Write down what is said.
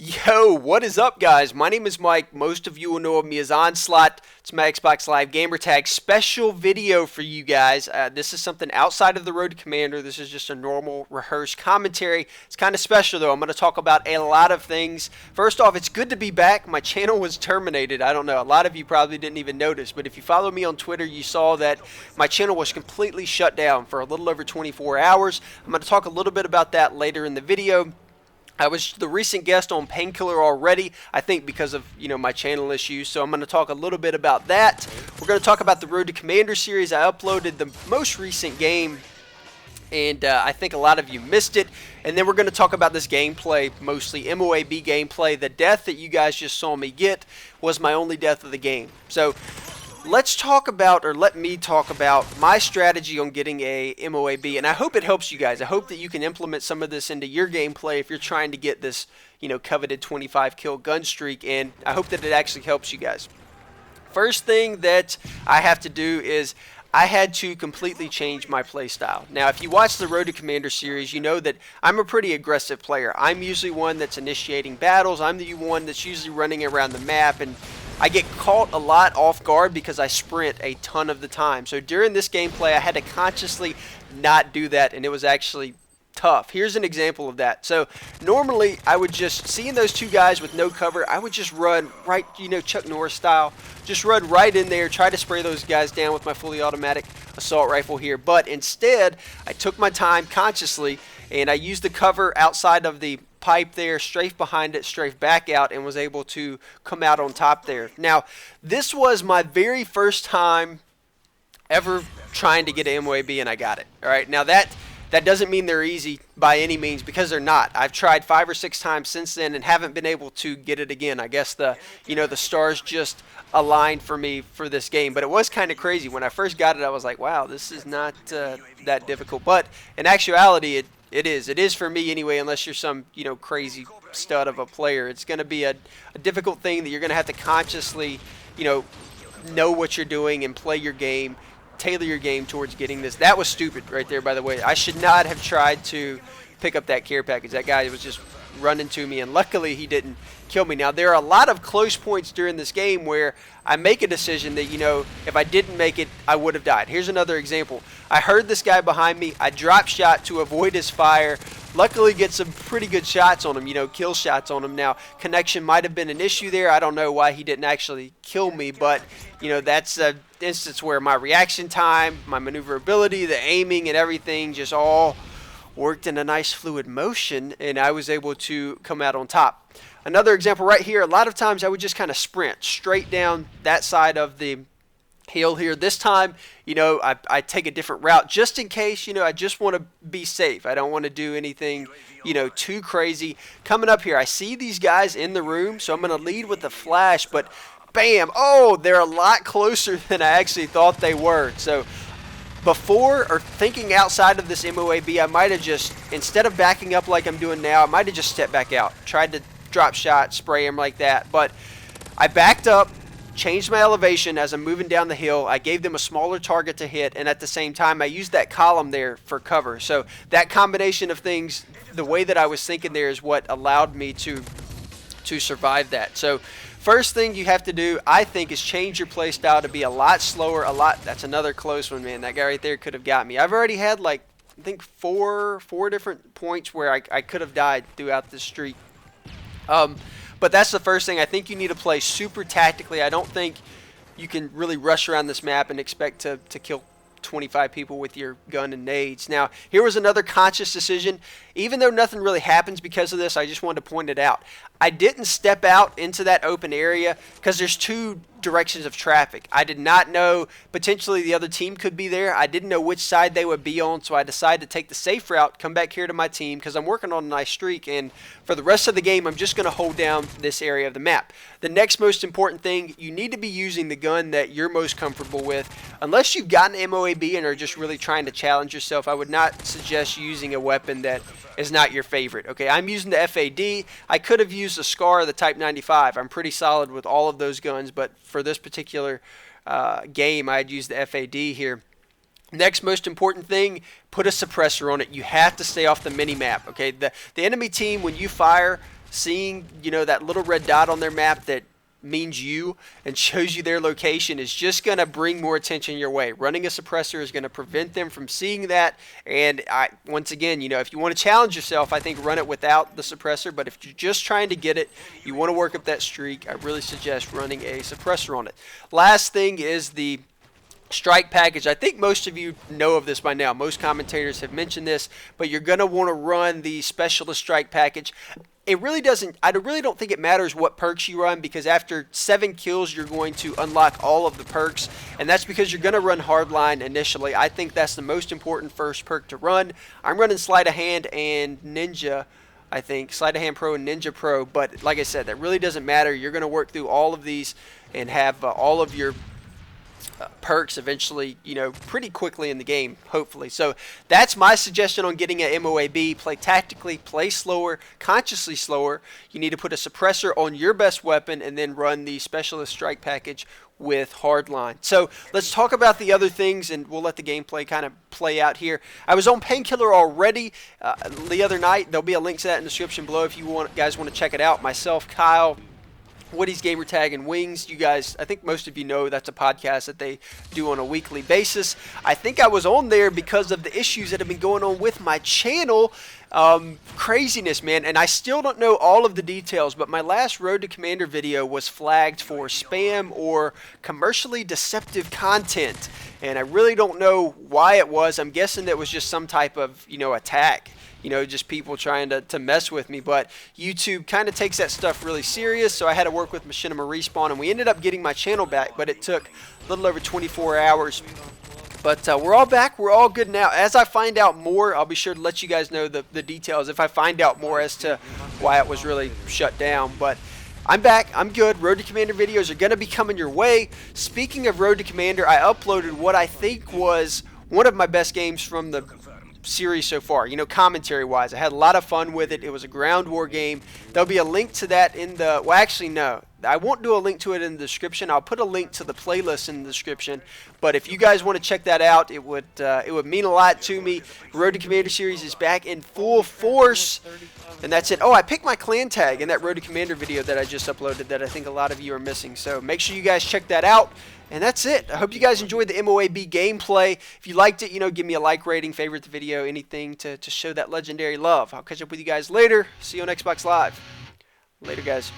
Yo, what is up, guys? My name is Mike. Most of you will know of me as Onslaught. It's my Xbox Live gamertag special video for you guys. This is something outside of the Road to Commander. This is just a normal rehearsed commentary. It's kind of special, though. I'm going to talk about a lot of things. First off, it's good to be back. My channel was terminated. I don't know. A lot of you probably didn't even notice, but if you follow me on Twitter, you saw that my channel was completely shut down for a little over 24 hours. I'm going to talk a little bit about that later in the video. I was the recent guest on Painkiller already, I think because of, my channel issues, so I'm going to talk a little bit about that. We're going to talk about the Road to Commander series. I uploaded the most recent game, and I think a lot of you missed it. And then we're going to talk about this gameplay, mostly M.O.A.B gameplay. The death that you guys just saw me get was my only death of the game. So let's talk about, or let me talk about, my strategy on getting a M.O.A.B, and I hope it helps you guys. I hope that you can implement some of this into your gameplay if you're trying to get this, coveted 25 kill gun streak, and I hope that it actually helps you guys. First thing that I have to do is I had to completely change my play style. Now, if you watch the Road to Commander series, you know that I'm a pretty aggressive player. I'm usually one that's initiating battles. I'm the one that's usually running around the map, and I get caught a lot off guard because I sprint a ton of the time. So during this gameplay, I had to consciously not do that, and it was actually tough. Here's an example of that. So normally, I would just, seeing those two guys with no cover, I would just run right, Chuck Norris style, just run right in there, try to spray those guys down with my fully automatic assault rifle here. But instead, I took my time consciously, and I used the cover outside of the pipe there, strafe behind it, strafe back out, and was able to come out on top there. Now, this was my very first time ever trying to get an M.O.A.B, and I got it. All right, now that doesn't mean they're easy by any means, because they're not. I've tried 5 or 6 times since then and haven't been able to get it again. I guess the stars just aligned for me for this game, but it was kind of crazy. When I first got it, I was like, wow, this is not that difficult. But in actuality, it is for me anyway, unless you're some, crazy stud of a player. It's going to be a difficult thing that you're going to have to consciously, know what you're doing and play your game, tailor your game towards getting this. That was stupid right there, by the way. I should not have tried to pick up that care package. That guy was just running to me, and luckily he didn't kill me. Now, there are a lot of close points during this game where I make a decision that, if I didn't make it, I would have died. Here's another example. I heard this guy behind me. I drop shot to avoid his fire. Luckily, get some pretty good shots on him, kill shots on him. Now, connection might have been an issue there. I don't know why he didn't actually kill me, but, that's an instance where my reaction time, my maneuverability, the aiming, and everything just all worked in a nice fluid motion, and I was able to come out on top. Another example right here, a lot of times I would just kind of sprint straight down that side of the hill here. This time, I take a different route just in case, I just want to be safe. I don't want to do anything, too crazy. Coming up here, I see these guys in the room, so I'm going to lead with the flash, but bam, oh, they're a lot closer than I actually thought they were. So before, or thinking outside of this M.O.A.B, I might have just, instead of backing up like I'm doing now, I might have just stepped back out, tried to drop shot, spray him like that. But I backed up, changed my elevation as I'm moving down the hill. I gave them a smaller target to hit, and at the same time, I used that column there for cover. So that combination of things, the way that I was thinking there, is what allowed me to survive that. So first thing you have to do, I think, is change your play style to be a lot slower, that's another close one, man. That guy right there could have got me. I've already had, I think four different points where I could have died throughout this streak. But that's the first thing. I think you need to play super tactically. I don't think you can really rush around this map and expect to kill 25 people with your gun and nades. Now, here was another conscious decision. Even though nothing really happens because of this, I just wanted to point it out. I didn't step out into that open area because there's 2 directions of traffic. I did not know potentially the other team could be there. I didn't know which side they would be on, so I decided to take the safe route, come back here to my team because I'm working on a nice streak, and for the rest of the game, I'm just going to hold down this area of the map. The next most important thing, you need to be using the gun that you're most comfortable with. Unless you've gotten M.O.A.B and are just really trying to challenge yourself, I would not suggest using a weapon that is not your favorite. Okay, I'm using the FAD. I could have used the SCAR or the Type 95. I'm pretty solid with all of those guns, but for this particular game, I'd use the FAD here. Next most important thing, put a suppressor on it. You have to stay off the mini-map. Okay, the enemy team, when you fire, seeing, you know, that little red dot on their map that means you and shows you their location is just going to bring more attention your way. Running a suppressor is going to prevent them from seeing that. And once again, you know, if you want to challenge yourself, I think run it without the suppressor. But if you're just trying to get it, you want to work up that streak, I really suggest running a suppressor on it. Last thing is the strike package. I think most of you know of this by now. Most commentators have mentioned this, but you're going to want to run the specialist strike package. It really doesn't, I really don't think it matters what perks you run, because after 7 kills you're going to unlock all of the perks, and that's because you're going to run hardline initially. I think that's the most important first perk to run. I'm running sleight of hand and ninja, I think, sleight of hand pro and ninja pro, but like I said, that really doesn't matter. You're going to work through all of these and have all of your perks eventually, you know, pretty quickly in the game, hopefully. So that's my suggestion on getting an M.O.A.B. Play tactically, play slower, consciously slower. You need to put a suppressor on your best weapon and then run the specialist strike package with hardline. So let's talk about the other things, and we'll let the gameplay kind of play out here. I was on Painkiller already the other night. There'll be a link to that in the description below if you guys want to check it out. Myself, Kyle, Woody's Gamertag, and Wings. You guys, I think most of you know that's a podcast that they do on a weekly basis. I think I was on there because of the issues that have been going on with my channel. Craziness, man, and I still don't know all of the details, but my last Road to Commander video was flagged for spam or commercially deceptive content, and I really don't know why it was. I'm guessing that was just some type of, you know, attack. You know, just people trying to mess with me. But YouTube kind of takes that stuff really serious, so I had to work with Machinima Respawn, and we ended up getting my channel back, but it took a little over 24 hours. But we're all back. We're all good now. As I find out more, I'll be sure to let you guys know the details if I find out more as to why it was really shut down. But I'm back. I'm good. Road to Commander videos are going to be coming your way. Speaking of Road to Commander, I uploaded what I think was one of my best games from the series so far, you know, commentary wise. I had a lot of fun with it. It was a ground war game. There'll be a link to that in the, well, actually no, I won't do a link to it in the description. I'll put a link to the playlist in the description, but if you guys want to check that out, it would mean a lot to me. Road to Commander series is back in full force, and that's it. Oh, I picked my clan tag in that Road to Commander video that I just uploaded that I think a lot of you are missing, so make sure you guys check that out. And that's it. I hope you guys enjoyed the M.O.A.B. gameplay. If you liked it, you know, give me a like rating, favorite the video, anything to show that legendary love. I'll catch up with you guys later. See you on Xbox Live. Later, guys.